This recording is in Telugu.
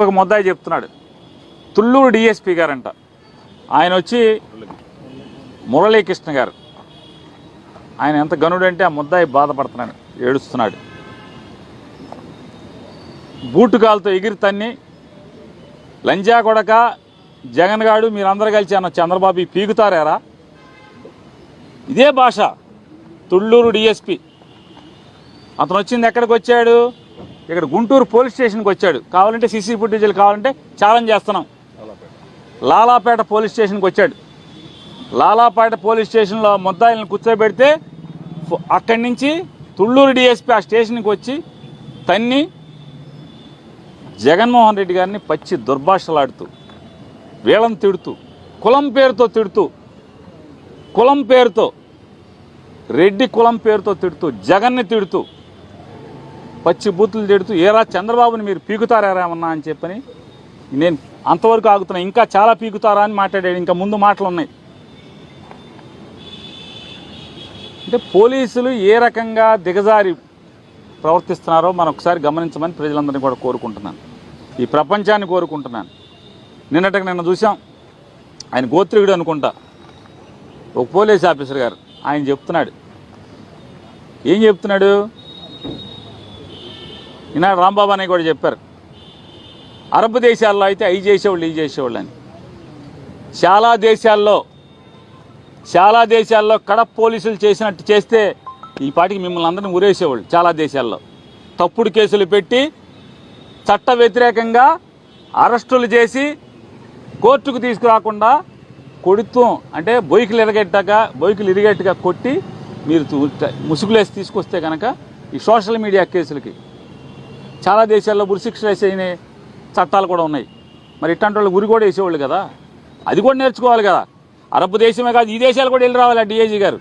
ఒక ముద్దాయి చెప్తున్నాడు, తుళ్ళూరు డిఎస్పీ గారంట, ఆయన వచ్చి మురళీకృష్ణ గారు, ఆయన ఎంత గనుడంటే ఆ ముద్దాయి బాధపడుతున్నాడు, ఏడుస్తున్నాడు. బూటుకాలతో ఎగిరి తన్ని లంజా కొడక జగన్ గాడు మీరందరూ కలిసి అన్న చంద్రబాబు పీకుతారా? ఇదే భాష. తుళ్ళూరు డిఎస్పీ అతను వచ్చింది ఎక్కడికి వచ్చాడు? ఇక్కడ గుంటూరు పోలీస్ స్టేషన్కి వచ్చాడు. కావాలంటే సీసీ ఫుటేజీలు కావాలంటే ఛాలెంజ్ చేస్తున్నాం. లాలాపేట పోలీస్ స్టేషన్కి వచ్చాడు. లాలాపేట పోలీస్ స్టేషన్లో ముద్దాయిలను కూర్చోబెడితే అక్కడి నుంచి తుళ్ళూరు డిఎస్పీ ఆ స్టేషన్కి వచ్చి తన్ని జగన్మోహన్ రెడ్డి గారిని పచ్చి దుర్భాషలాడుతూ, వీళ్ళని తిడుతూ, కులం పేరుతో తిడుతూ, కులం పేరుతో, రెడ్డి కులం పేరుతో తిడుతూ, జగన్ని తిడుతూ, పచ్చి బూతులు తిడుతూ, ఏరా చంద్రబాబుని మీరు పీకుతారేమన్నా అని చెప్పని నేను అంతవరకు ఆగుతున్నా. ఇంకా చాలా పీకుతారా అని మాట్లాడాడు. ఇంకా ముందు మాటలు ఉన్నాయి. అంటే పోలీసులు ఏ రకంగా దిగజారి ప్రవర్తిస్తున్నారో మనం ఒకసారి గమనించమని ప్రజలందరినీ కూడా కోరుకుంటున్నాను, ఈ ప్రపంచాన్ని కోరుకుంటున్నాను. నిన్న చూసాం, ఆయన గోత్రికుడు అనుకుంటా, ఒక పోలీస్ ఆఫీసర్ గారు ఆయన చెప్తున్నాడు. ఏం చెప్తున్నాడు? ఈనాడు రాంబాబు అని కూడా చెప్పారు, అరబ్ దేశాల్లో అయితే అవి చేసేవాళ్ళు ఇవి చేసేవాళ్ళు అని. చాలా దేశాల్లో కడప పోలీసులు చేసినట్టు చేస్తే ఈ పాటికి మిమ్మల్ని అందరినీ ఉరేసేవాళ్ళు. చాలా దేశాల్లో తప్పుడు కేసులు పెట్టి చట్ట వ్యతిరేకంగా అరెస్టులు చేసి కోర్టుకు తీసుకురాకుండా కొడుతూ, అంటే బొయ్యిలు ఇరిగేట్టుగా కొట్టి మీరు ముసుగులేసి తీసుకొస్తే కనుక ఈ సోషల్ మీడియా కేసులకి చాలా దేశాల్లో ఉరిశిక్ష వేసిన చట్టాలు కూడా ఉన్నాయి. మరి ఇట్లాంటి వాళ్ళు ఉరి కూడా వేసేవాళ్ళు కదా, అది కూడా నేర్చుకోవాలి కదా. అరబ్ దేశమే కాదు, ఈ దేశాలు కూడా వెళ్ళి రావాలి. డిఐజీ గారు